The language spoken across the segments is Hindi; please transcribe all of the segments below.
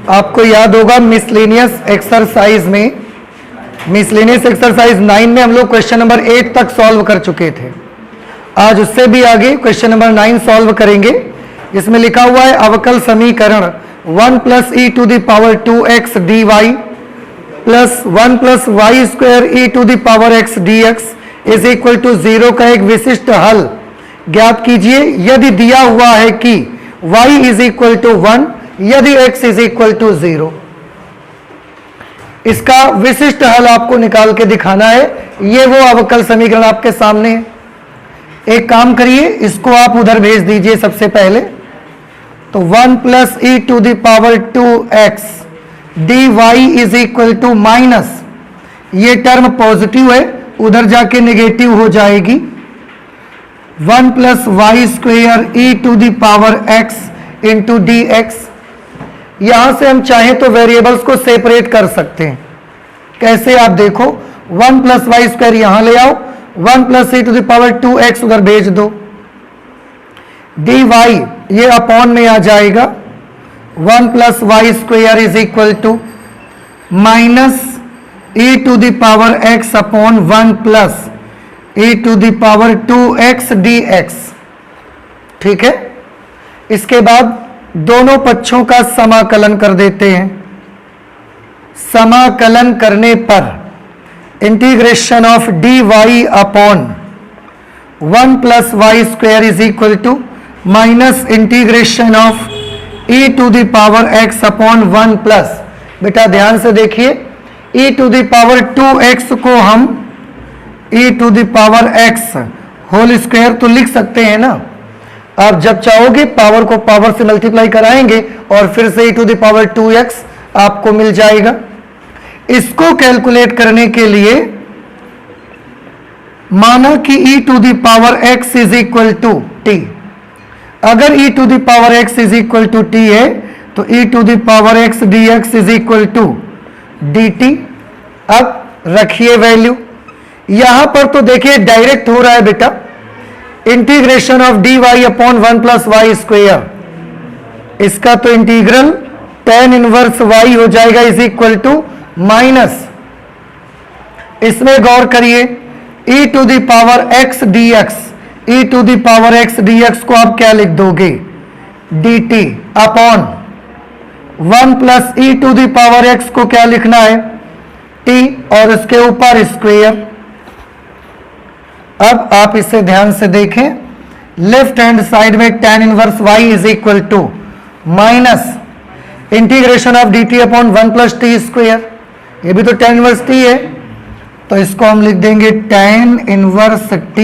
आपको याद होगा मिसलेनियस एक्सरसाइज में, मिसलेनियस एक्सरसाइज 9 में हम लोग क्वेश्चन नंबर 8 तक सॉल्व कर चुके थे। आज उससे भी आगे क्वेश्चन नंबर 9 सॉल्व करेंगे। इसमें लिखा हुआ है अवकल समीकरण 1 + e⁻²x dy plus 1 + y² e⁻x dx is equal to 0 का एक विशिष्ट हल ज्ञात कीजिए यदि दिया हुआ है कि y इज इक्वल टू 1 यदि x इज इक्वल टू 0। इसका विशिष्ट हल आपको निकाल के दिखाना है। ये वो अवकल समीकरण आपके सामने है। एक काम करिए, इसको आप उधर भेज दीजिए सबसे पहले। तो 1 + e⁻²x dy is equal to minus, ये टर्म पॉजिटिव है, उधर जाके नेगेटिव हो जाएगी। 1 + y² e⁻x इंटू dx। यहां से हम चाहें तो वेरिएबल्स को सेपरेट कर सकते हैं। कैसे, आप देखो 1 + y² यहां ले आओ, 1 + e⁻²x उधर भेज दो, dy ये अपॉन में आ जाएगा। 1 + y² is equal to minus e⁻x upon 1 + e⁻²x dx। ठीक है, इसके बाद दोनों पक्षों का समाकलन कर देते हैं। समाकलन करने पर integration of dy upon 1 + y² is equal to minus integration of e⁻x upon 1 plus, बेटा ध्यान से देखिए, e⁻²x को हम e⁻x होल स्क्वायर तो लिख सकते हैं ना। आप जब चाहोगे पावर को पावर से मल्टीप्लाई कराएंगे और फिर से e⁻2x आपको मिल जाएगा। इसको कैलकुलेट करने के लिए माना कि e⁻x is equal to t। अगर e⁻x is equal to t है तो e⁻x dx is equal to dt। अब रखिए वैल्यू, यहां पर तो देखिए डायरेक्ट हो रहा है बेटा, integration of dy upon 1 + y²। इसका तो इंटीग्रल tan इनवर्स y हो जाएगा इज इक्वल टू माइनस, इसमें गौर करिए e⁻x dx, e⁻x dx को आप क्या लिख दोगे, dt अपॉन 1 + e⁻x को क्या लिखना है, t और इसके ऊपर स्क्वायर। अब आप इसे ध्यान से देखें, लेफ्ट हैंड साइड में tan inverse y is equal to minus integration of dt upon 1 + t²। ये भी तो tan इनवर्स t है, तो इसको हम लिख देंगे tan इनवर्स t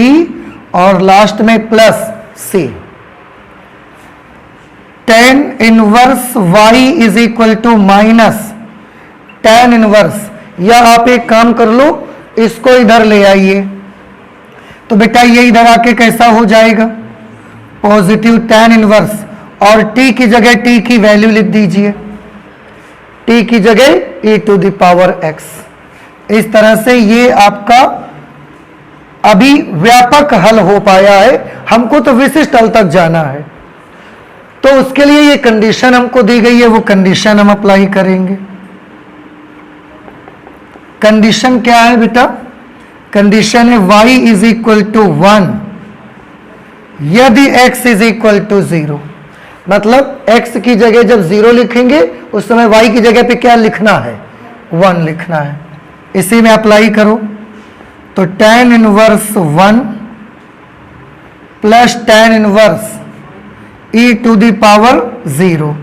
और लास्ट में plus c। tan inverse y is equal to minus tan inverse, या आप एक काम कर लो, इसको इधर ले आइए, तो बेटा ये इधर आके कैसा हो जाएगा, पॉजिटिव tan इनवर्स, और t की जगह t की वैल्यू लिख दीजिए, t की जगह e⁻x। इस तरह से ये आपका अभी व्यापक हल हो पाया है। हमको तो विशिष्ट हल तक जाना है, तो उसके लिए ये कंडीशन हमको दी गई है, वो कंडीशन हम अप्लाई करेंगे। कंडीशन क्या है बेटा, कंडीशन है y इज इक्वल टू 1 यदि x इज इक्वल टू 0। मतलब x की जगह जब 0 लिखेंगे उस समय y की जगह पे क्या लिखना है, 1 लिखना है। इसी में अप्लाई करो, तो tan inverse 1 plus tan inverse e⁻0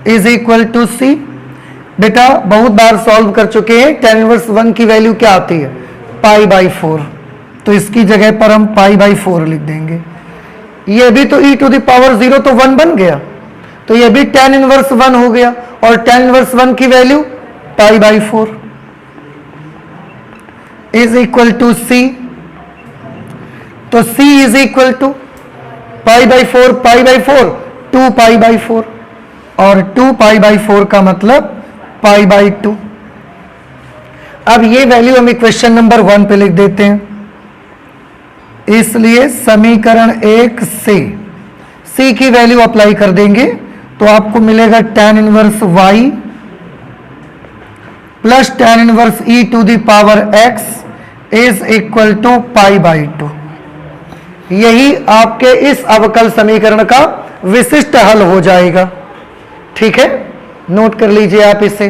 is equal to c। बेटा बहुत बार सॉल्व कर चुके हैं, tan इनवर्स 1 की वैल्यू क्या आती है, π/4, तो इसकी जगह पर हम π/4 लिख देंगे। ये भी तो e⁻0 तो 1 बन गया, तो ये भी tan इनवर्स 1 हो गया, और tan इनवर्स 1 की value π/4 is equal to c। तो c इज इक्वल टू π/4 2π/4, और 2π/4 का मतलब π/2। अब ये वैल्यू हम इक्वेशन नंबर 1 पे लिख देते हैं, इसलिए समीकरण 1 से c की वैल्यू अप्लाई कर देंगे तो आपको मिलेगा tan inverse y plus tan inverse e to the power x is equal to π/2। यही आपके इस अवकल समीकरण का विशिष्ट हल हो जाएगा। ठीक है, नोट कर लीजिए आप इसे।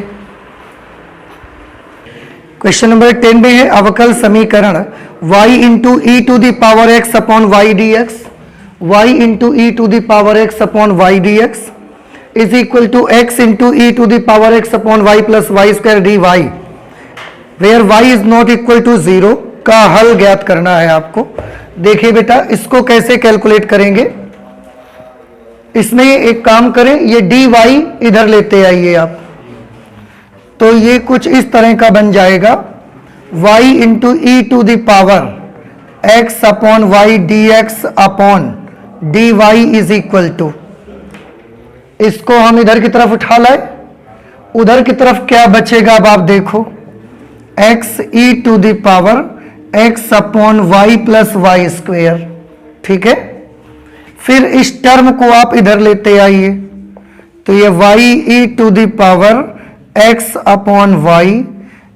क्वेश्चन नंबर 10 में है अवकल समीकरण y into e to the power x upon y d x, y into e to the power x upon y d x is equal to x into e to the power x upon y plus y square d y, where y is not equal to 0 का हल ज्ञात करना है आपको। देखिए बेटा, इसको कैसे कैलकुलेट करेंगे। इसमें एक काम करें, ये डी वाई इधर लेते आइए आप, तो ये कुछ इस तरह का बन जाएगा y into e to the power x upon y d x upon d y is equal to, इसको हम इधर की तरफ उठा लाए, उधर की तरफ क्या बचेगा अब आप देखो, x e to the power x upon y plus y square. ठीक है, फिर इस टर्म को आप इधर लेते आइए, तो ये y e to the power x upon y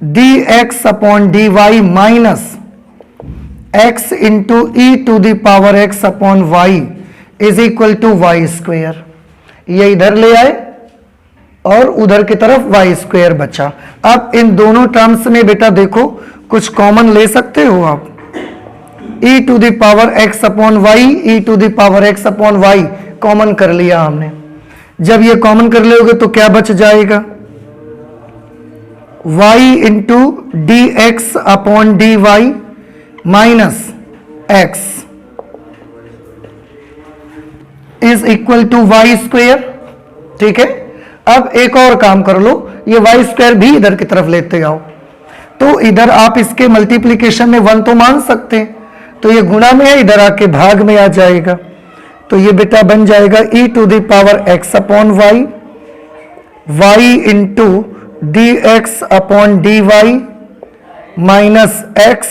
d x upon d y minus x into e to the power x upon y is equal to y square. ये इधर ले आए और उधर की तरफ वाई स्क्वेयर बचा। अब इन दोनों टर्म्स में बेटा देखो कुछ कॉमन ले सकते हो आप, e to the power x upon y, e to the power x upon y common कर लिया हमने। जब ये कॉमन कर लोगे तो क्या बच जाएगा, y into d x upon d y minus x is equal to y square. ठीक है, अब एक और काम कर लो, ये वाई स्क्वायर भी इधर की तरफ लेते आओ, तो इधर आप इसके मल्टीप्लीकेशन में 1 तो मान सकते हैं, तो ये गुणा में है, इधर आके भाग में आ जाएगा, तो ये बेटा बन जाएगा e to the power x upon y, y into d x upon d y minus x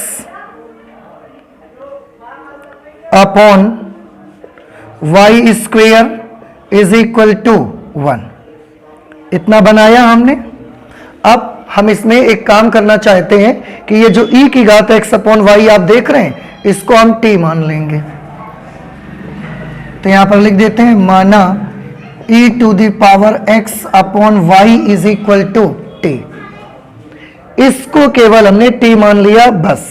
upon y square is equal to 1। इतना बनाया हमने। अब हम इसमें एक काम करना चाहते हैं कि ये जो e की घात x अपॉन वाई आप देख रहे हैं, इसको हम t मान लेंगे, तो यहां पर लिख देते हैं माना e to the power x upon y is equal to t। इसको केवल हमने t मान लिया बस।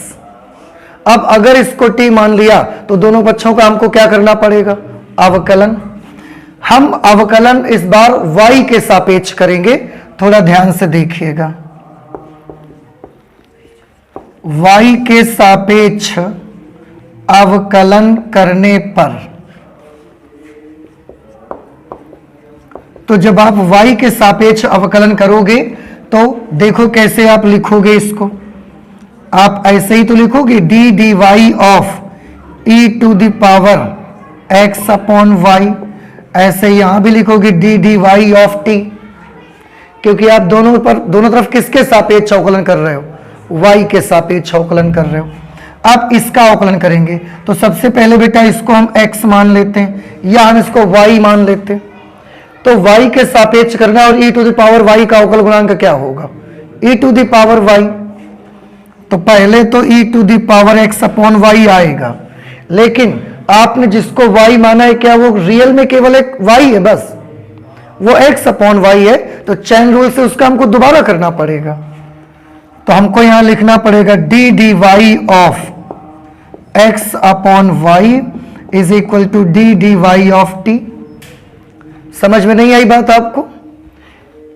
अब अगर इसको t मान लिया तो दोनों पक्षों का हमको क्या करना पड़ेगा, अवकलन। हम अवकलन इस बार y के सापेक्ष करेंगे, थोड़ा ध्यान से देखिएगा। y के सापेक्ष अवकलन करने पर, तो जब आप y के सापेक्ष अवकलन करोगे तो देखो कैसे आप लिखोगे इसको। आप ऐसे ही तो लिखोगे d d y of e to the power x upon y, ऐसे यहां भी लिखोगे d d y of t, क्योंकि आप दोनों तरफ किसके सापेक्ष अवकलन कर रहे हो, y के सापेक्ष अवकलन कर रहे हो। अब इसका अवकलन करेंगे तो सबसे पहले बेटा इसको हम x मान लेते हैं या हम इसको y मान लेते हैं, तो y के सापेक्ष करना और e to the power y का अवकल गुणांक क्या होगा, e to the power y। तो पहले तो e to the power x upon y आएगा, लेकिन आपने जिसको y माना है क्या वो रियल में केवल एक y है, बस वो x अपॉन y है, तो चैन रूल से उसका हमको दोबारा करना पड़ेगा। तो हमको यहां लिखना पड़ेगा d d y of x upon y is equal to d d y of t. समझ में नहीं आई बात आपको,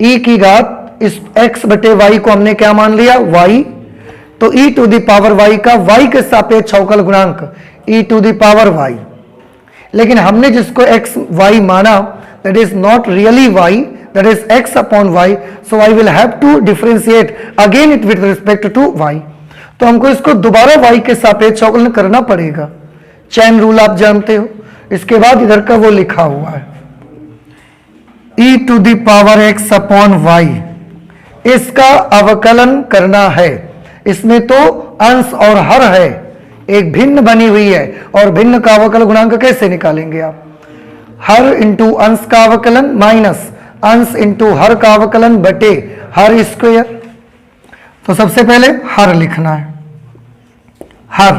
e की घात इस x बटे y को हमने क्या मान लिया, y, तो e to the power y का y के सापेक्ष अवकल गुणांक e to the power y, लेकिन हमने जिसको x y माना that is not really y, that is x upon y, so I will have to differentiate again it with respect to y। तो हमको इसको दोबारा y के सापेक्ष अवकलन करना पड़ेगा, चैन रूल आप जानते हो। इसके बाद इधर का वो लिखा हुआ है e to the power x upon y, इसका अवकलन करना है। इसमें तो अंश और हर है, एक भिन्न बनी हुई है, और भिन्न का अवकल गुणांक कैसे निकालेंगे आप, हर इंटू अंश का अवकलन माइनस अंश इंटू हर का अवकलन बटे हर स्क्वायर। तो सबसे पहले हर लिखना है, हर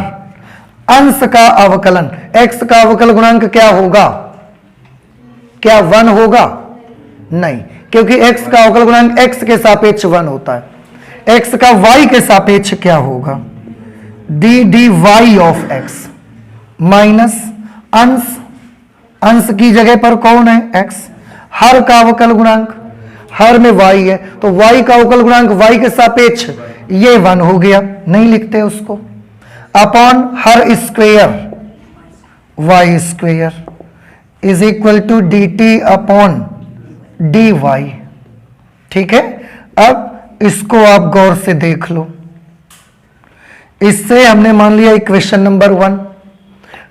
अंश का अवकलन, x का अवकल गुणांक क्या होगा? क्या 1 होगा? नहीं, क्योंकि x का अवकल गुणांक x के सापेक्ष 1 होता है। x का y के सापेक्ष क्या होगा? dy ऑफ x माइनस अंश, अंश की जगह पर कौन है? x। हर का अवकल गुणांक, हर में y है, तो y का अवकल गुणांक y के सापेक्ष ये 1 हो गया, नहीं लिखते उसको, अपॉन हर square y square is equal to dt upon dy। ठीक है, अब इसको आप गौर से देख लो। इससे हमने मान लिया इक्वेशन नंबर 1।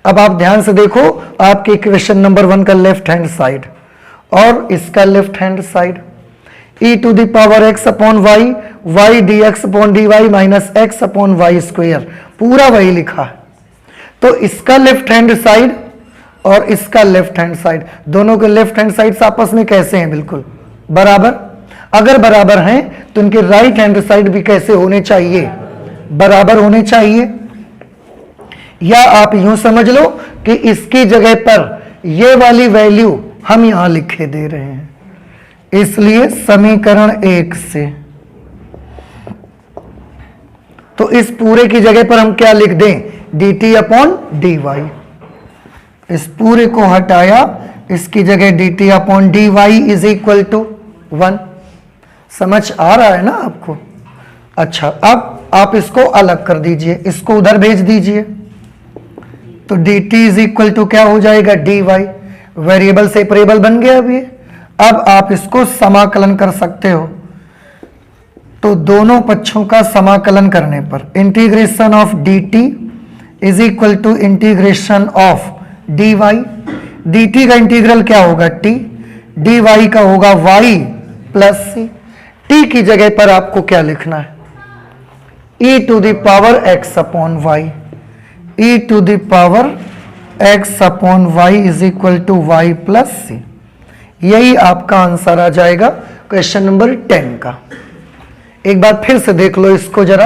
अब आप ध्यान से देखो, आपके इक्वेशन नंबर 1 का लेफ्ट हैंड साइड और इसका left hand side, e to the power x upon y, y dx upon dy minus x upon y square, पूरा वही लिखा है। तो इसका लेफ्ट हैंड साइड और इसका लेफ्ट हैंड साइड, दोनों के लेफ्ट हैंड साइड आपस में कैसे हैं? बिल्कुल बराबर। अगर बराबर हैं तो इनके राइट हैंड साइड भी कैसे होने चाहिए? बराबर होने चाहिए। या आप यूं समझ लो कि इसकी जगह पर ये वाली वैल्यू हम यहां लिखे दे रहे हैं, इसलिए समीकरण 1 से, तो इस पूरे की जगह पर हम क्या लिख दें? dt upon dy। इस पूरे को हटाया, इसकी जगह dt upon dy is equal to 1। समझ आ रहा है ना आपको? अच्छा, अब आप इसको अलग कर दीजिए, इसको उधर भेज दीजिए, तो dt इज इक्वल टू क्या हो जाएगा? dy। वेरिएबल सेपरेबल बन गया अब ये। अब आप इसको समाकलन कर सकते हो, तो दोनों पक्षों का समाकलन करने पर integration of dt is equal to integration of dy। dt का इंटीग्रल क्या होगा? t, dy का होगा y प्लस c। t की जगह पर आपको क्या लिखना है? e to the power x upon y, e to the power x upon y is equal to y plus c। यही आपका आंसर आ जाएगा क्वेश्चन नंबर 10 का। एक बार फिर से देख लो इसको जरा,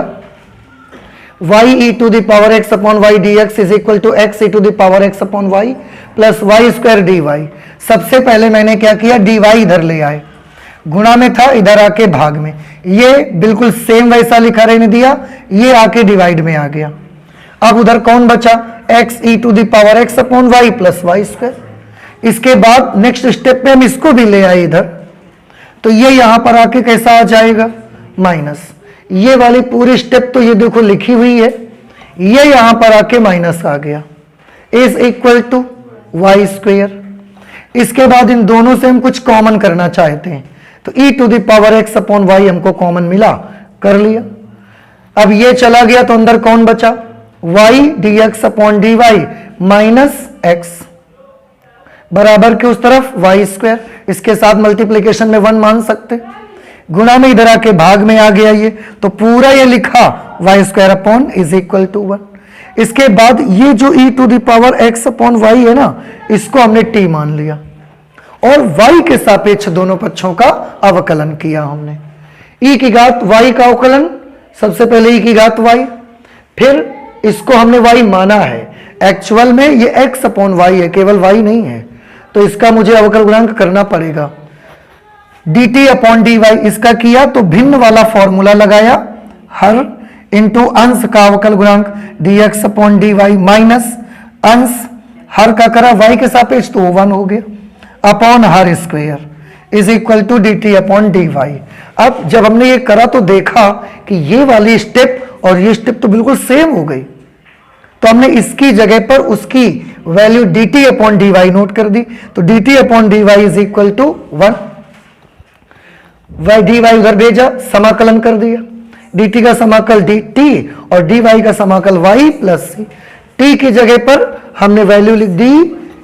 y e to the power x upon y dx is equal to x e to the power x upon y plus y square dy। सबसे पहले मैंने क्या किया? dy इधर ले आए, गुणा में था, इधर आके भाग में, ये बिल्कुल सेम वैसा लिखा रहने दिया, ये आके डिवाइड में आ गया। अब उधर कौन बचा? x e to the power x upon y plus y square. इसके बाद नेक्स्ट स्टेप पे हम इसको भी ले आए इधर, तो ये यहां पर आके कैसा आ जाएगा? माइनस। ये वाली पूरी स्टेप तो ये देखो लिखी हुई है, ये यहां पर आके माइनस आ गया, is equal to y square. इसके बाद इन दोनों से हम कुछ कॉमन करना चाहते हैं, तो e to the power x upon y हमको कॉमन मिला, कर लिया। अब ये चला गया तो अंदर कौन बचा? y dx upon dy minus x बराबर के उस तरफ y स्क्वायर, इसके साथ मल्टीप्लीकेशन में 1 मान सकते, गुणा में इधर आके भाग में आ गया ये, तो पूरा ये लिखा y square upon is equal to 1। इसके बाद ये जो e to the power x upon y है ना, इसको हमने t मान लिया और y के सापेक्ष दोनों पक्षों का अवकलन किया हमने। e की घात y का अवकलन, सबसे पहले e की घात y, फिर इसको हमने y माना है, एक्चुअल में ये x अपॉन y है, केवल y नहीं है, तो इसका मुझे अवकल गुणांक करना पड़ेगा। dt अपॉन dy इसका किया तो भिन्न वाला फॉर्मूला लगाया, हर इंटू अंश का अवकल गुणांक dx अपॉन dy माइनस अंश हर का करा y के सापेक्ष तो 1 हो गया, अपॉन हर square is equal to dt upon dy। अब जब हमने ये करा तो देखा कि ये वाली स्टेप और ये स्टेप तो बिल्कुल सेम हो गई, तो हमने इसकी जगह पर उसकी value dt upon dy note कर दी, तो dt upon dy is equal to 1। dy उधर भेजा, समाकलन कर दिया, dt का समाकल dt और dy का समाकल y प्लस c। t की जगह पर हमने वैल्यू लिख दी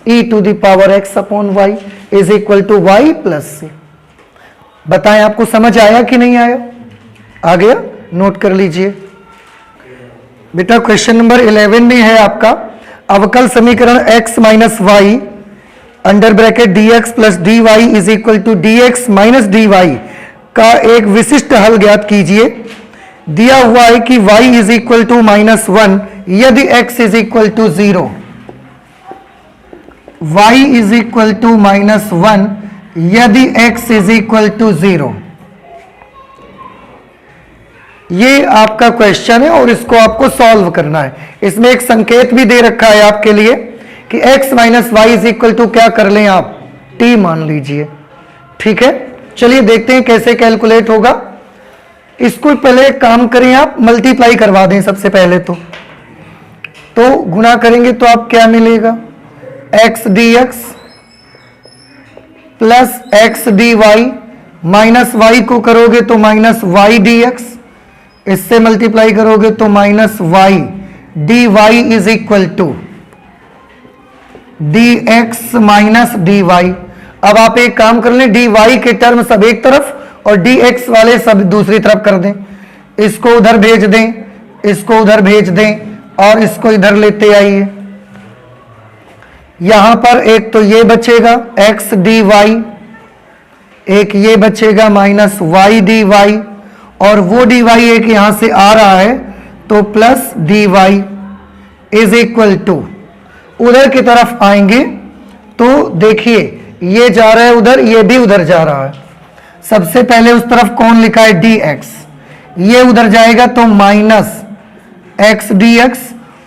e to the power x upon y is equal to y plus c। बताएं आपको समझ आया कि नहीं आया? आ गया? नोट कर लीजिए बेटा। क्वेश्चन नंबर 11 में है आपका अवकल समीकरण x minus y under bracket dx plus dy is equal to dx minus dy का एक विशिष्ट हल ज्ञात कीजिए दिया हुआ है कि y इज इक्वल टू -1 यदि x is equal to 0, y is equal to -1 यदि x इज इक्वल टू 0। ये आपका क्वेश्चन है और इसको आपको सॉल्व करना है। इसमें एक संकेत भी दे रखा है आपके लिए कि x minus y is equal to क्या कर लें आप, t मान लीजिए। ठीक है, चलिए देखते हैं कैसे कैलकुलेट होगा। इसको पहले एक काम करें, आप मल्टीप्लाई करवा दें सबसे पहले। तो गुणा करेंगे तो आप क्या मिलेगा, x dx plus x dy, minus y को करोगे तो माइनस y dx, इससे मल्टीप्लाई करोगे तो minus y dy is equal to dx minus dy। अब आप एक काम कर लें, dy के टर्म सब एक तरफ और dx वाले सब दूसरी तरफ कर दें। इसको उधर भेज दें, इसको उधर भेज दें और इसको इधर लेते आइए। यहां पर एक तो ये बचेगा x dy, एक ये बचेगा माइनस y dy, और वो dy एक यहां से आ रहा है तो plus dy is equal to, उधर की तरफ आएंगे तो देखिए ये जा रहा है उधर, ये भी उधर जा रहा है। सबसे पहले उस तरफ कौन लिखा है dx, ये उधर जाएगा तो माइनस x dx,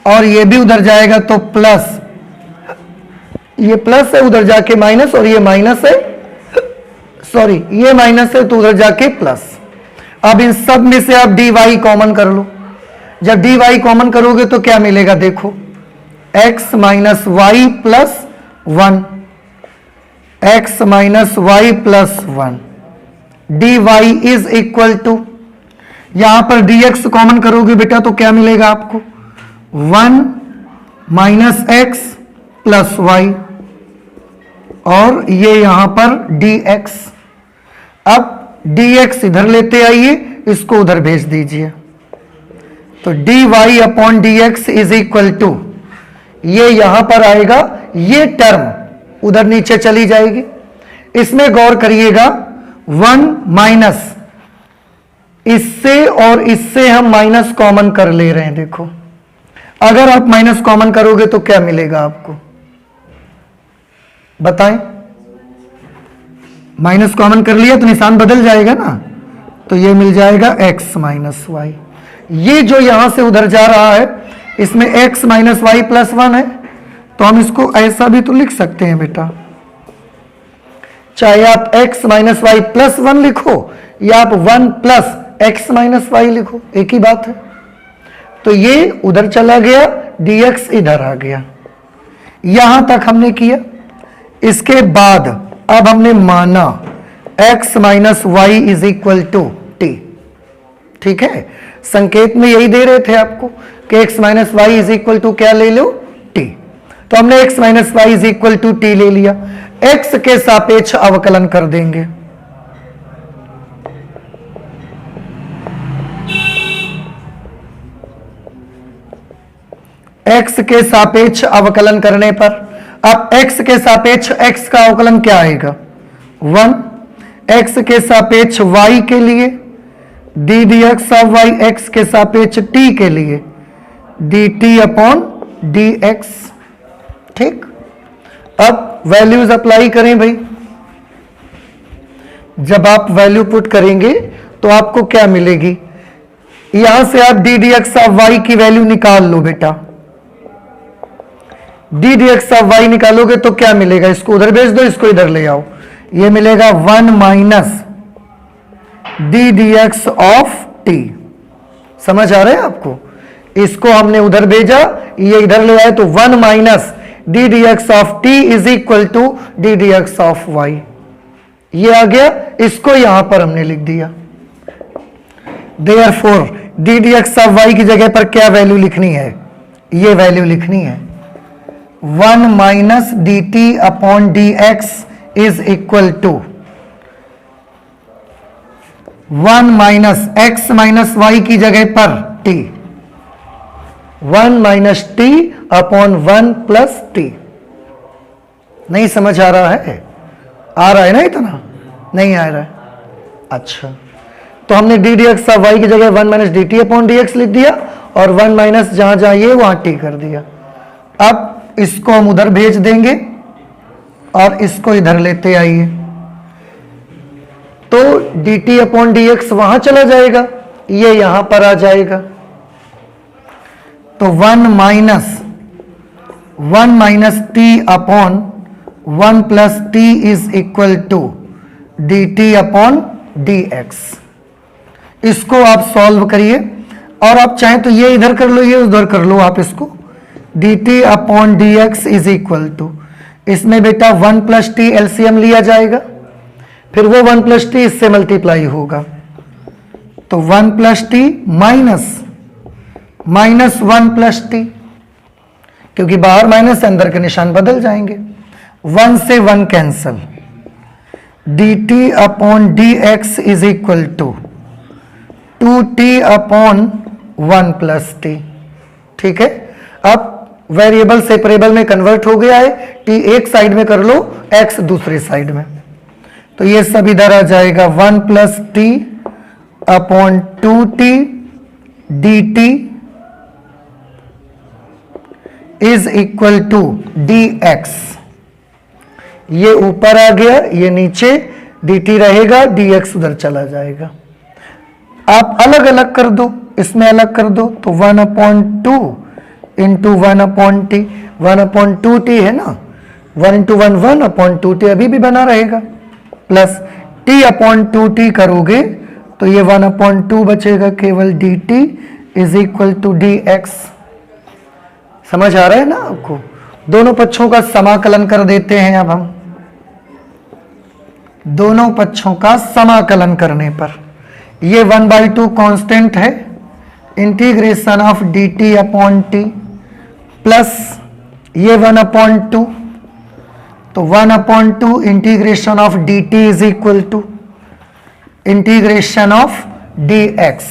और ये भी उधर जाएगा तो प्लस, ये प्लस है उधर जाके माइनस, और ये माइनस है, सॉरी ये माइनस है तो उधर जाके प्लस। अब इन सब में से आप dy कॉमन कर लो। जब dy कॉमन करोगे तो क्या मिलेगा, देखो x minus y plus 1, x minus y plus 1 dy is equal to, यहां पर dx कॉमन करोगे बेटा तो क्या मिलेगा आपको, 1 माइनस x प्लस वाई, और ये यहां पर dx। अब dx इधर लेते आइए, इसको उधर भेज दीजिए, तो dy upon dx is equal to, ये यहां पर आएगा, ये टर्म उधर नीचे चली जाएगी। इसमें गौर करिएगा, 1 माइनस, इससे और इससे हम माइनस कॉमन कर ले रहे हैं। देखो अगर आप माइनस कॉमन करोगे तो क्या मिलेगा आपको, बताएं। माइनस कॉमन कर लिया तो निशान बदल जाएगा ना, तो ये मिल जाएगा x माइनस वाई। ये जो यहां से उधर जा रहा है इसमें x माइनस वाई प्लस 1 है, तो हम इसको ऐसा भी तो लिख सकते हैं बेटा, चाहे आप x माइनस वाई प्लस 1 लिखो या आप 1 प्लस x माइनस वाई लिखो, एक ही बात है। तो ये उधर चला गया, dx इधर आ गया। यहां तक हमने किया। इसके बाद अब हमने माना x minus y is equal to t. ठीक है, संकेत में यही दे रहे थे आपको कि x minus y is equal to क्या ले लो, टी। तो हमने x minus y is equal to t ले लिया। x के सापेक्ष अवकलन कर देंगे। x के सापेक्ष अवकलन करने पर अब x के सापेक्ष x का अवकलन क्या आएगा, 1, x के सापेक्ष y के लिए d dx of y, x के सापेक्ष t के लिए dt अपॉन dx। ठीक, अब वैल्यूज अप्लाई करें भाई। जब आप वैल्यू पुट करेंगे तो आपको क्या मिलेगी, यहां से आप d dx ऑफ y की वैल्यू निकाल लो बेटा। d dx ऑफ y निकालोगे तो क्या मिलेगा, इसको उधर भेज दो, इसको इधर ले आओ, ये मिलेगा 1 minus d dx of t। समझ आ रहा है आपको, इसको हमने उधर भेजा, ये इधर ले आए, तो 1 minus d dx of t is equal to d dx of y। ये आ गया, इसको यहां पर हमने लिख दिया। Therefore d dx of y की जगह पर क्या वैल्यू लिखनी है, ये वैल्यू लिखनी है 1 minus d t upon d x is equal to 1 minus x minus y की जगह पर t, 1 minus t upon 1 plus t. नहीं समझ आ रहा है, आ रहा है ना, इतना नहीं आ रहा है। अच्छा, तो हमने डी डी एक्स वाई की जगह 1 minus d t upon d x लिख दिया और 1 माइनस जहां जहां ये वहां टी कर दिया। अब इसको हम उधर भेज देंगे और इसको इधर लेते आइए, तो D t upon d x वहां चला जाएगा, ये यहां पर आ जाएगा। तो 1 minus t upon 1 plus t is equal to d t upon d x. इसको आप सॉल्व करिए और आप चाहें तो ये इधर कर लो, ये उधर कर लो आप इसको। D t upon d x is equal to, इसमें बेटा 1 प्लस टी एलसीएम लिया जाएगा, फिर वो 1 प्लस टी इससे मल्टीप्लाई होगा, तो 1 plus T minus 1 plus T, क्योंकि बाहर माइनस से अंदर के निशान बदल जाएंगे। 1 से 1 cancel, d t upon d x is equal to 2t upon 1 plus t. ठीक है, अब वेरिएबल सेपरेबल में कन्वर्ट हो गया है, t एक साइड में कर लो, x दूसरी साइड में, तो ये सब इधर आ जाएगा। 1 plus t upon 2t dt is equal to dx। ये ऊपर आ गया, ये नीचे, dt रहेगा, dx उधर चला जाएगा। आप अलग अलग कर दो, इसमें अलग कर दो, तो 1 upon 2 into 1 upon T, 1 upon 2t है ना, 1 इंटू 1 1 अपॉन 2t अभी भी बना रहेगा, प्लस t अपॉन 2t करोगे तो ये 1 अपॉन 2 बचेगा केवल, dt is equal to dx। समझ आ रहा है ना आपको? दोनों पक्षों का समाकलन कर देते हैं। अब हम दोनों पक्षों का समाकलन करने पर ये 1/2 कांस्टेंट है, integration of d t upon t, plus ये 1 अपॉन 2, तो 1 upon 2 integration of d t is equal to integration of d x.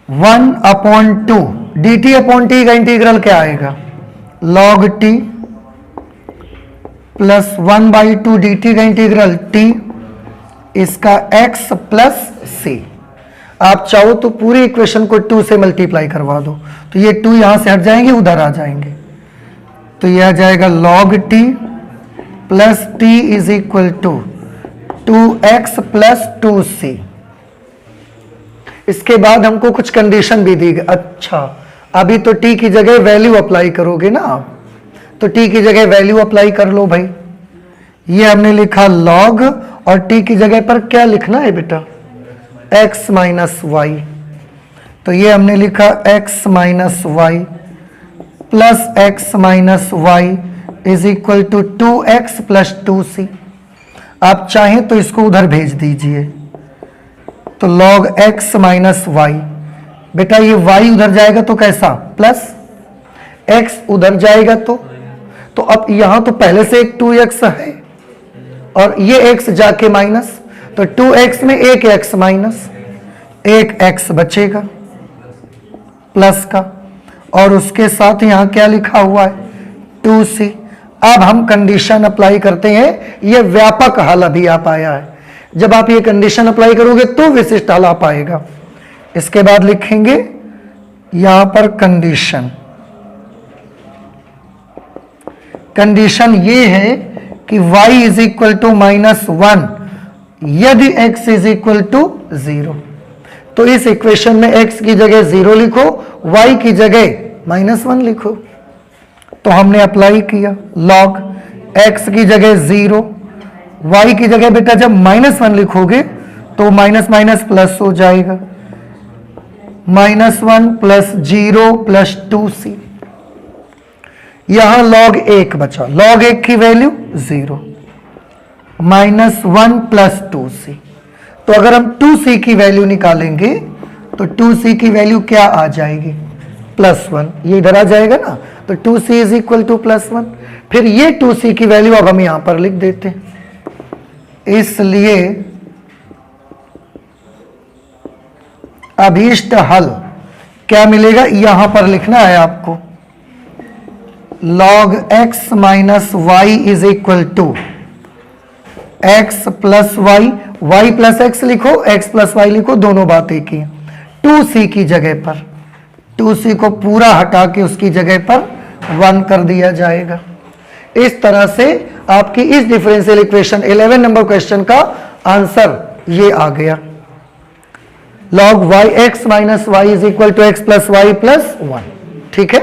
1 upon 2 d t upon t का इंटीग्रल क्या आएगा, log t, plus 1/2 d t का इंटीग्रल टी, इसका x प्लस सी। आप चाहो तो पूरी इक्वेशन को 2 से मल्टीप्लाई करवा दो, तो ये 2 यहां से हट जाएंगे, उधर आ जाएंगे, तो यह आ जाएगा log t plus t is equal to 2x plus 2c। इसके बाद हमको कुछ कंडीशन भी दी गई। अच्छा, अभी तो t की जगह वैल्यू अप्लाई करोगे ना आप, तो t की जगह वैल्यू अप्लाई कर लो भाई। ये हमने लिखा log, और t की जगह पर क्या लिखना है बेटा, x माइनस वाई, तो ये हमने लिखा x minus y plus x minus y is equal to 2x plus 2c। आप चाहें तो इसको उधर भेज दीजिए, तो log x माइनस वाई, बेटा ये y उधर जाएगा तो कैसा, प्लस x उधर जाएगा तो अब यहां तो पहले से एक 2x है और ये x जाके माइनस, तो 2x में एक x माइनस, एक x बचेगा प्लस का, और उसके साथ यहां क्या लिखा हुआ है, 2c। अब हम कंडीशन अप्लाई करते हैं, ये व्यापक हल अभी आ पाया है। जब आप ये कंडीशन अप्लाई करोगे तो विशिष्ट हल आ पाएगा। इसके बाद लिखेंगे यहां पर कंडीशन, कंडीशन ये है कि y इज इक्वल टू -1 यदि x इज इक्वल टू 0। तो इस इक्वेशन में x की जगह 0 लिखो, y की जगह -1 लिखो। तो हमने अप्लाई किया, log x की जगह 0, y की जगह बेटा जब -1 लिखोगे तो माइनस माइनस प्लस हो जाएगा, -1 प्लस 0 प्लस 2c। यहां log 1 बचा, log 1 की वैल्यू 0, -1 प्लस 2c। तो अगर हम 2c की वैल्यू निकालेंगे तो 2c की वैल्यू क्या आ जाएगी, +1, ये इधर आ जाएगा ना, तो 2c इज इक्वल टू +1। फिर ये 2c की वैल्यू अब हम यहां पर लिख देते हैं, इसलिए अभीष्ट हल क्या मिलेगा, यहां पर लिखना है आपको, log x minus y is equal to x plus y, y plus x लिखो, x प्लस वाई लिखो, दोनों बात एक ही है। 2c की जगह पर 2c को पूरा हटा के उसकी जगह पर 1 कर दिया जाएगा। इस तरह से आपकी इस डिफरेंशियल इक्वेशन 11 नंबर क्वेश्चन का आंसर ये आ गया। log yx minus y is equal to x plus y plus 1। ठीक है,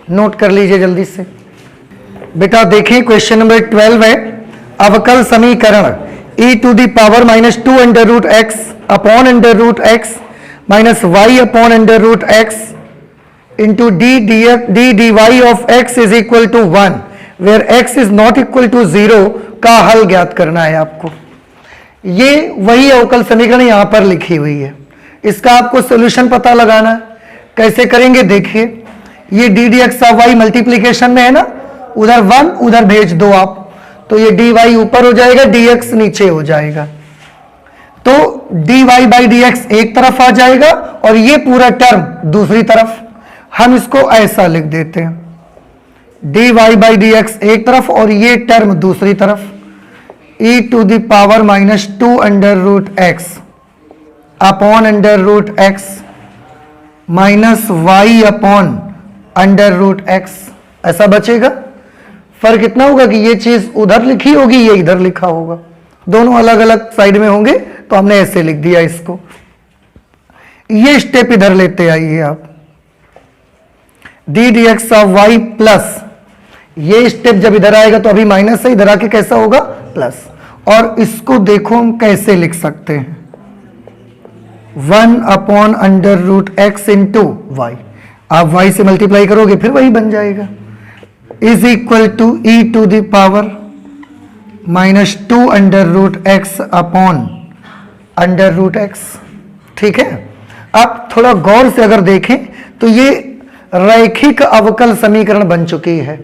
नोट कर लीजिए जल्दी से। बेटा देखिए क्वेश्चन नंबर 12 है, अवकल समीकरण e to the power minus 2 under root x upon under root x minus y upon under root x into d d y of x is equal to 1 where x is not equal to 0 का हल ज्ञात करना है आपको। ये वही अवकल समीकरण यहां पर लिखी हुई है, इसका आपको सॉल्यूशन पता लगाना है। कैसे करेंगे देखिए, ये d d x of y multiplication में है ना, उधर 1 उधर भेज दो आप, तो ये डी वाई ऊपर हो जाएगा, डी एक्स नीचे हो जाएगा। तो d y by d x एक तरफ आ जाएगा और ये पूरा टर्म दूसरी तरफ। हम इसको ऐसा लिख देते हैं, d y by d x एक तरफ और ये टर्म दूसरी तरफ, e to the power minus 2 under root x upon under root x minus y upon under root x, ऐसा बचेगा। फर्क इतना होगा कि ये चीज उधर लिखी होगी, ये इधर लिखा होगा, दोनों अलग अलग साइड में होंगे, तो हमने ऐसे लिख दिया इसको। ये स्टेप इधर लेते आइए आप, d d x of y plus, ये स्टेप जब इधर आएगा तो अभी माइनस है, इधर आके कैसा होगा प्लस। और इसको देखो हम कैसे लिख सकते हैं, 1 upon under root x into y, आप वाई से मल्टीप्लाई करोगे फिर वही बन जाएगा, is equal to e to the power minus 2 under root x upon under root x. ठीक है, आप थोड़ा गौर से अगर देखें तो ये रैखिक अवकल समीकरण बन चुकी है,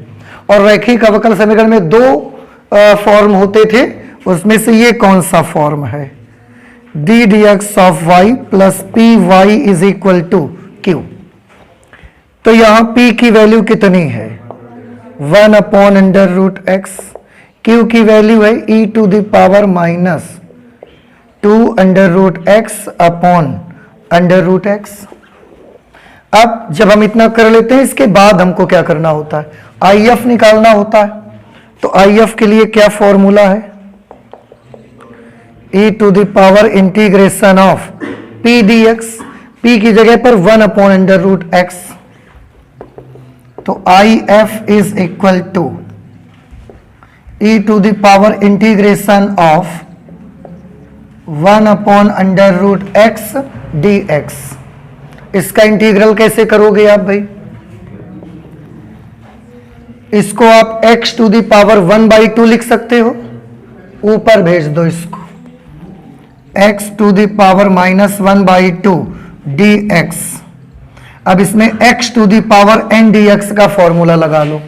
और रैखिक अवकल समीकरण में 2 फॉर्म होते थे, उसमें से ये कौन सा फॉर्म है, d d x of y plus p y is equal to q. तो यहां p की वैल्यू कितनी है, 1 upon under root x, q की वैल्यू है e to the power minus 2 under root x upon under root x. अब जब हम इतना कर लेते हैं, इसके बाद हमको क्या करना होता है, IF निकालना होता है। तो IF के लिए क्या फॉर्मूला है, e to the power integration of p dx, p की जगह पर 1 अपॉन अंडर रूट एक्स, तो IF is equal to e to the power integration of 1 upon under root x dx। इसका इंटीग्रल कैसे करोगे आप भाई, इसको आप x टू द पावर 1/2 लिख सकते हो, ऊपर भेज दो इसको, x to the power minus 1/2 dx। अब इसमें x to the power n dx का फॉर्मूला लगा लो।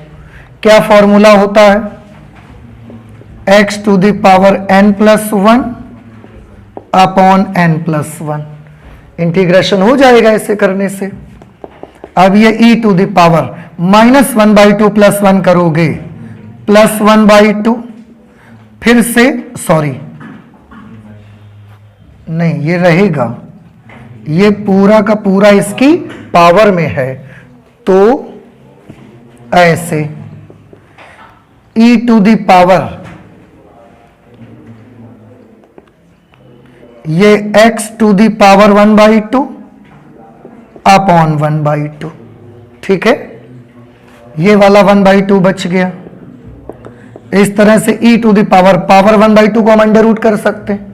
क्या फॉर्मूला होता है, x to the power n plus 1 upon n plus 1। Integration हो जाएगा ऐसे करने से। अब ये e to the power minus 1/2 plus 1 करोगे, प्लस 1/2, फिर से सॉरी नहीं, ये रहेगा, ये पूरा का पूरा इसकी पावर में है, तो ऐसे e टू द पावर ये x to the power 1/2 upon 1/2। ठीक है, ये वाला 1/2 बच गया। इस तरह से e टू द पावर 1/2 को हम अंडर रूट कर सकते हैं,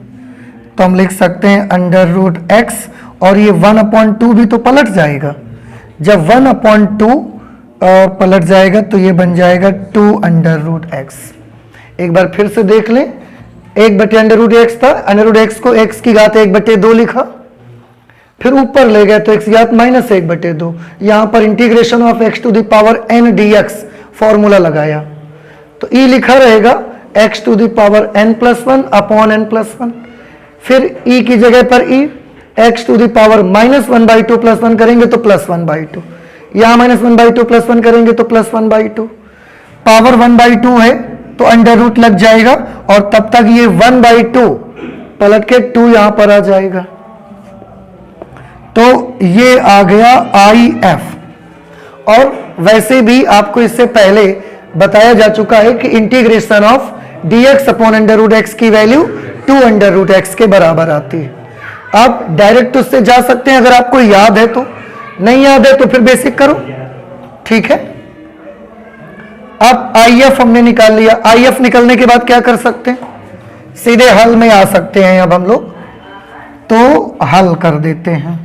तो हम लिख सकते हैं अंडर रूट x, और ये 1/2 भी तो पलट जाएगा। जब 1/2 पलट जाएगा तो ये बन जाएगा 2 अंडर रूट x। एक बार फिर से देख लें, 1 अंडर रूट एक्स था, अंडर रूट एक्स को x की घात 1/2 लिखा, फिर ऊपर ले गए तो x की घात माइनस 1/2। यहां पर integration of x to the power n dx formula लगाया, तो e लिखा रहेगा x to the power n plus 1 upon n plus 1। फिर e की जगह पर e, x to the power minus 1/2 plus 1 करेंगे तो प्लस 1/2, यहां माइनस 1/2 प्लस 1 करेंगे तो प्लस 1/2। पावर 1/2 है तो अंडर रूट लग जाएगा, और तब तक ये 1/2 पलट के 2 यहां पर आ जाएगा, तो ये आ गया IF। और वैसे भी आपको इससे पहले बताया जा चुका है कि integration of dx upon under root x की वैल्यू 2 अंडर रूट एक्स के बराबर आती है। आप डायरेक्ट उससे जा सकते हैं अगर आपको याद है तो, नहीं याद है तो फिर बेसिक करो, ठीक है। अब IF हमने निकाल लिया। IF निकलने के बाद क्या कर सकते हैं, सीधे हल में आ सकते हैं। अब हम लोग तो हल कर देते हैं।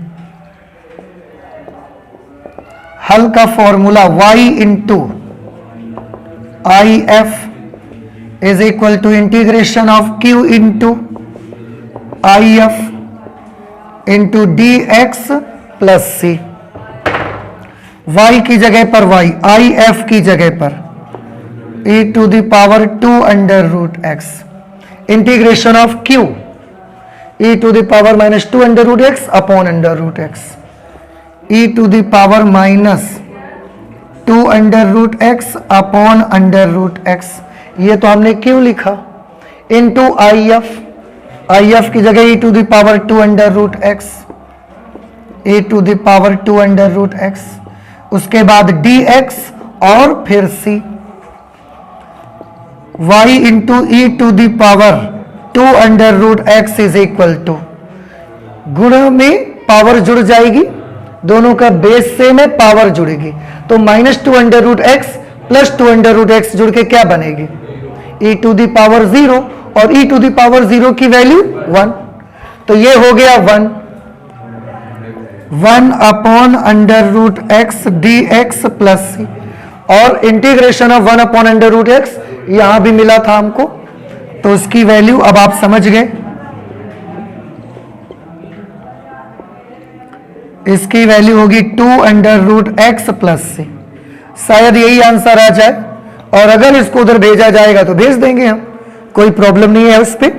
हल का formula y into IF is equal to integration of Q into IF into dx plus C। y की जगह पर y, IF की जगह पर e to the power 2 under root x integration of Q e to the power minus 2 under root x upon under root x e to the power minus 2 under root x upon under root x, ये तो हमने क्यों लिखा, इनटू IF की जगह e to the power 2 under root x, e to the power 2 under root x, उसके बाद dx और फिर c, y into e to the power 2 under root x is equal to, गुण में पावर जुड़ जाएगी, दोनों का बेस सेम है, पावर जुड़ेगी, तो minus 2 under root x plus 2 under root x जुड़ के क्या बनेगी, e टू द पावर 0, और e टू द पावर 0 की वैल्यू 1, तो ये हो गया 1 upon under root x d x plus c, और integration of 1 upon under root x यहां भी मिला था हमको, तो उसकी वैल्यू अब आप समझ गए, इसकी वैल्यू होगी 2 अंडर रूट एक्स प्लस सी। शायद यही आंसर आ जाए, और अगर इसको उधर भेजा जाएगा तो भेज देंगे हम, कोई प्रॉब्लम नहीं है उस पर।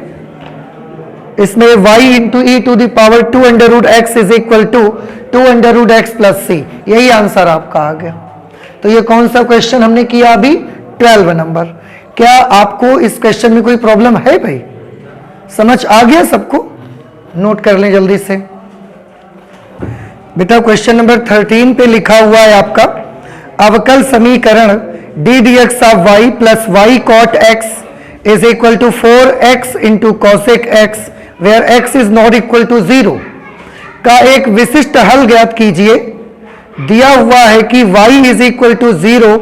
इसमें y into e to the power 2 under root x is equal to 2 under root x plus c, यही आंसर आपका आ गया। तो ये कौन सा क्वेश्चन हमने किया अभी, 12 नंबर। क्या आपको इस क्वेश्चन में कोई प्रॉब्लम है भाई, समझ आ गया सबको, नोट कर लें जल्दी से बेटा। क्वेश्चन नंबर 13 पे लिखा हुआ है आपका, अवकल समीकरण d dx of y plus y cot x is equal to 4x into cosec x where x is not equal to 0 का एक विशिष्ट हल ज्ञात कीजिए। दिया हुआ है कि y इज इक्वल टू 0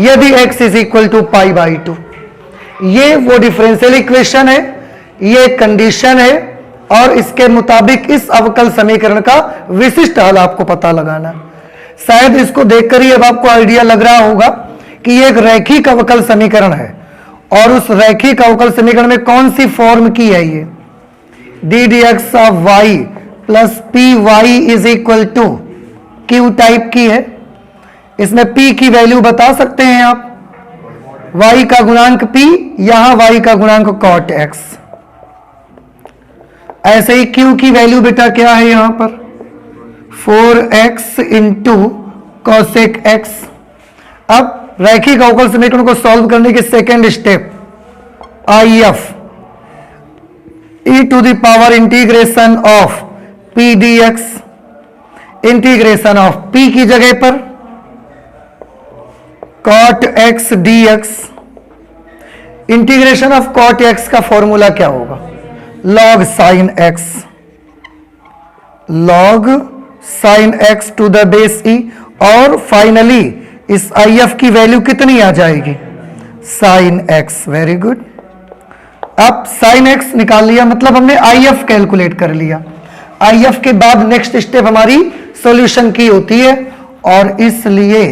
यदि x is equal to pi by 2। ये वो डिफरेंशियल इक्वेशन है, ये कंडीशन है, और इसके मुताबिक इस अवकल समीकरण का विशिष्ट हल आपको पता लगाना। शायद इसको देखकर ही अब आपको आइडिया लग रहा होगा कि ये एक रैखिक अवकल समीकरण है, और उस रैखिक अवकल समीकरण में कौन सी फॉर्म की है, ये d dx of y plus p y is equal to q type की है। इसमें p की वैल्यू बता सकते हैं आप, y का गुणांक p, यहां y का गुणांक cot x। ऐसे ही q की वैल्यू बेटा क्या है यहां पर, 4x इंटू कॉसेक x। अब रैखिक अवकल समीकरण को सॉल्व करने के second step, IF e to the power integration of p dx, integration of p की जगह पर cot x dx, integration of cot x का फॉर्मूला क्या होगा, log sin x, log sin x to the base e, और फाइनली इस IF की वैल्यू कितनी आ जाएगी, sin x। Very good. अब sin x निकाल लिया, मतलब हमने IF कैलकुलेट कर लिया। IF के बाद नेक्स्ट स्टेप हमारी सॉल्यूशन की होती है, और इसलिए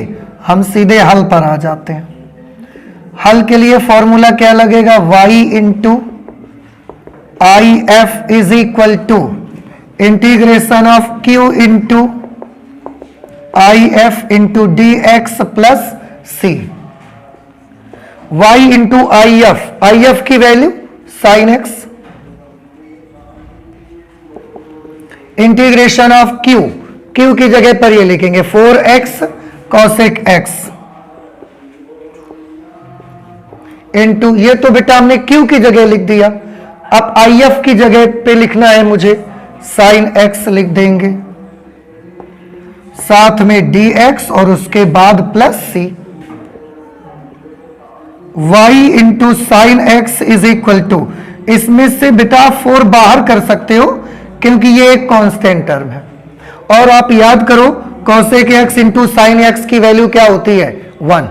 हम सीधे हल पर आ जाते हैं। हल के लिए फॉर्मूला क्या लगेगा, y into IF is equal to integration of q into IF into dx plus c, y into IF की value sin x, integration of q की जगह पर ये लिखेंगे 4x cosec x इंटू, ये तो बेटा हमने q की जगह लिख दिया, अब IF की जगह पे लिखना है मुझे साइन x लिख देंगे, साथ में dx और उसके बाद plus c। y into sine x is equal to, इसमें से बेटा 4 बाहर कर सकते हो क्योंकि ये एक कांस्टेंट टर्म है। और आप याद करो cosec x into sine x की वैल्यू क्या होती है 1।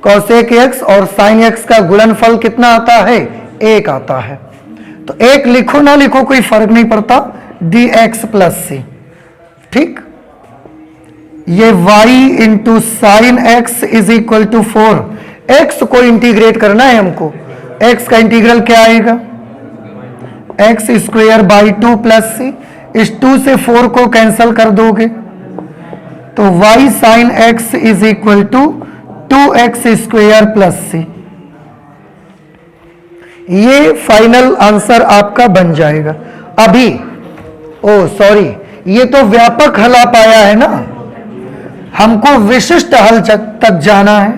कोसेक x और साइन x का गुणनफल कितना आता है 1 आता है। तो 1 लिखो ना लिखो कोई फर्क नहीं पड़ता, dx प्लस c। ठीक, ये y into sine x is equal to 4। x को इंटीग्रेट करना है हमको, x का इंटीग्रल क्या आएगा x square by 2 plus c। इस 2 से 4 को कैंसिल कर दोगे तो y sine x is equal to 2x square plus c। ये फाइनल आंसर आपका बन जाएगा। अभी सॉरी, ये तो व्यापक हल आप आया है ना, हमको विशिष्ट हल तक जाना है।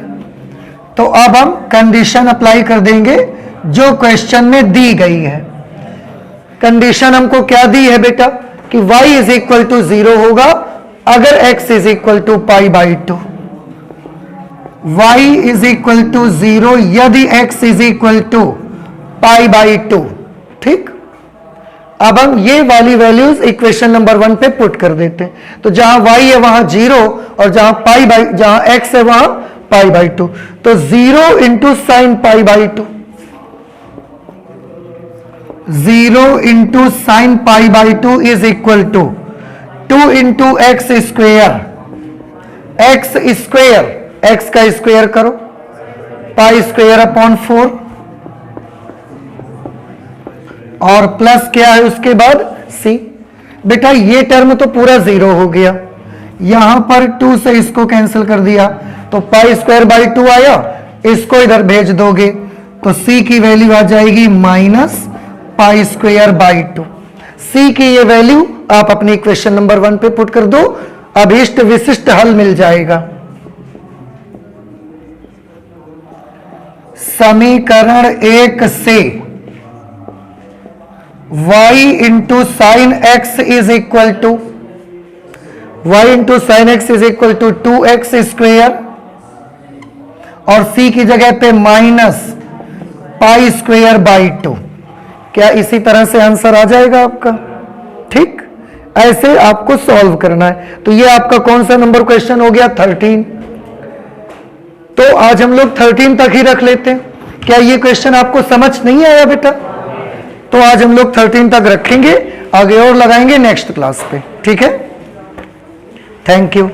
तो अब हम कंडीशन अप्लाई कर देंगे जो क्वेश्चन में दी गई है। कंडीशन हमको क्या दी है बेटा कि y इज इक्वल टू 0 होगा अगर x is equal to pi by 2। y is equal to 0 यदि x is equal to pi by 2। ठीक, अब हम ये वाली वैल्यूज इक्वेशन नंबर 1 पे पुट कर देते हैं। तो जहां y है वहां 0 और जहां x है वहां पाई बाई 2। तो 0 into sine pi by 2, 0 into sine pi by 2 is equal to 2 into x square, x square, x का स्क्वेयर करो, पाई स्क्वेयर अपॉन 4 और प्लस क्या है उसके बाद c। बेटा ये टर्म तो पूरा 0 हो गया, यहां पर 2 से इसको कैंसिल कर दिया तो पाई स्क्वायर बाई 2 आया, इसको इधर भेज दोगे तो c की वैल्यू आ जाएगी minus pi square by 2। c की ये वैल्यू आप अपनी इक्वेशन नंबर 1 पे पुट कर दो, अभीष्ट विशिष्ट हल मिल जाएगा। समीकरण 1 से y into sine x is equal to, y into sine x is equal to 2x square और c की जगह पे माइनस पाई स्क्वेयर बाई 2। क्या इसी तरह से आंसर आ जाएगा आपका? ठीक, ऐसे आपको सॉल्व करना है। तो ये आपका कौन सा नंबर क्वेश्चन हो गया 13। तो आज हम लोग 13 तक ही रख लेते हैं। क्या ये क्वेश्चन आपको समझ नहीं आया बेटा? तो आज हम लोग 13 तक रखेंगे, आगे और लगाएंगे नेक्स्ट क्लास पे। ठीक है, थैंक यू।